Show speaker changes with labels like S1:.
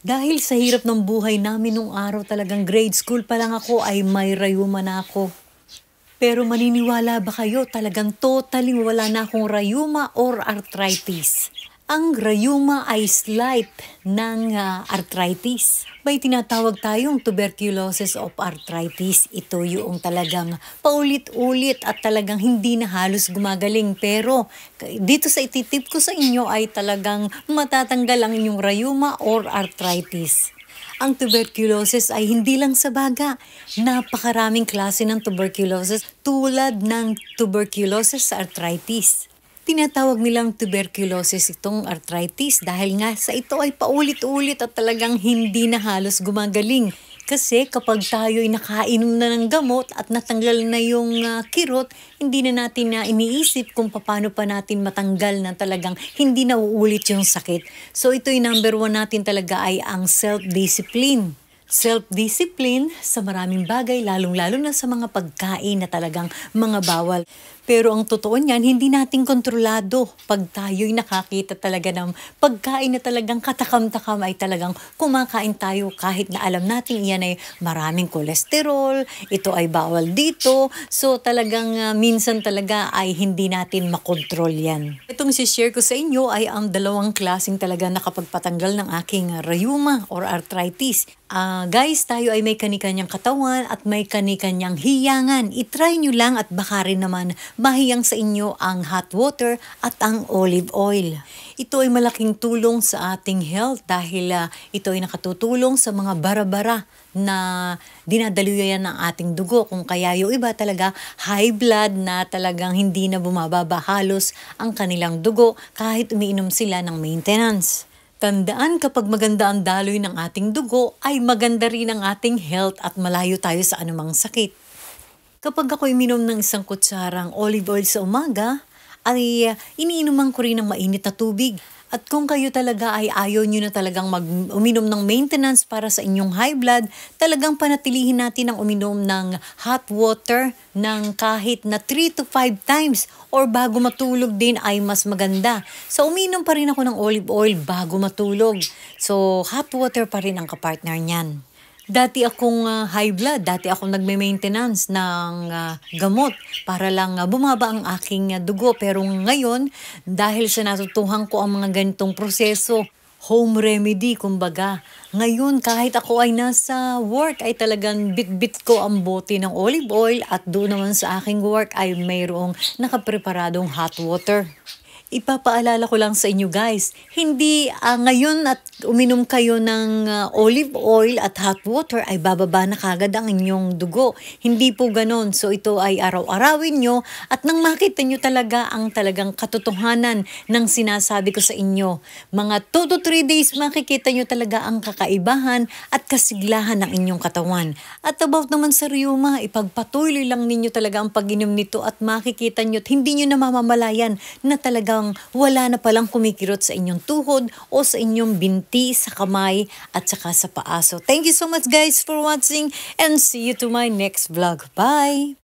S1: Dahil sa hirap ng buhay namin nung araw talagang grade school pa lang ako ay may rayuma na ako. Pero maniniwala ba kayo talagang totally wala na akong rayuma or arthritis? Ang rayuma ay slight ng arthritis. May tinatawag tayong tuberculosis of arthritis. Ito yung talagang paulit-ulit at talagang hindi na halos gumagaling. Pero dito sa ititip ko sa inyo ay talagang matatanggal ang inyong rayuma or arthritis. Ang tuberculosis ay hindi lang sa baga. Napakaraming klase ng tuberculosis tulad ng tuberculosis sa arthritis. Tinatawag nilang tuberculosis itong arthritis dahil nga sa ito ay paulit-ulit at talagang hindi na halos gumagaling. Kasi kapag tayo ay nakainom na ng gamot at natanggal na yung kirot, hindi na natin na iniisip kung paano pa natin matanggal na talagang hindi na uulit yung sakit. So ito yung number 1 natin talaga ay ang self-discipline. Self-discipline sa maraming bagay, lalong-lalo na sa mga pagkain na talagang mga bawal. Pero ang totoo niyan, hindi natin kontrolado. Pag tayo'y nakakita talaga ng pagkain na talagang katakam-takam ay talagang kumakain tayo kahit na alam natin iyan ay maraming kolesterol, ito ay bawal dito. So talagang minsan talaga ay hindi natin makontrol yan. Itong share ko sa inyo ay ang dalawang klaseng talaga nakapagpatanggal ng aking rayuma or arthritis. Guys, tayo ay may kanikanyang katawan at may kanikanyang hiyangan. I-try nyo lang at baka rin naman mahiyang sa inyo ang hot water at ang olive oil. Ito ay malaking tulong sa ating health dahil ito ay nakatutulong sa mga bara-bara na dinadaluyan ng ating dugo. Kung kaya yung iba talaga high blood na talagang hindi na bumababa halos ang kanilang dugo kahit umiinom sila ng maintenance. Tandaan kapag maganda ang daloy ng ating dugo ay maganda rin ang ating health at malayo tayo sa anumang sakit. Kapag ako'y minom ng isang kutsarang olive oil sa umaga, ay iniinuman ko rin ng mainit na tubig. At kung kayo talaga ay ayaw nyo na talagang uminom ng maintenance para sa inyong high blood, talagang panatilihin natin ang uminom ng hot water ng kahit na 3 to 5 times or bago matulog din ay mas maganda. So uminom pa rin ako ng olive oil bago matulog. So hot water pa rin ang kapartner niyan. Dati akong high blood, dati akong nagme-maintenance ng gamot para lang bumaba ang aking dugo. Pero ngayon, dahil sa natutuhan ko ang mga ganitong proseso, home remedy kumbaga. Ngayon kahit ako ay nasa work ay talagang bit-bit ko ang bote ng olive oil at doon naman sa aking work ay mayroong nakapreparadong hot water. Ipapaalala ko lang sa inyo guys, hindi ngayon at uminom kayo ng olive oil at hot water ay bababa na kagad ang inyong dugo. Hindi po ganon. So ito ay araw-arawin nyo at nang makita nyo talaga ang talagang katotohanan ng sinasabi ko sa inyo. Mga 2 to 3 days makikita nyo talaga ang kakaibahan at kasiglahan ng inyong katawan. At about naman sa rheuma, ipagpatuloy lang ninyo talaga ang pag-inom nito at makikita nyo at hindi nyo namamalayan na talaga wala na palang kumikirot sa inyong tuhod o sa inyong binti, sa kamay at saka sa paa. So thank you so much guys for watching and see you to my next vlog. Bye!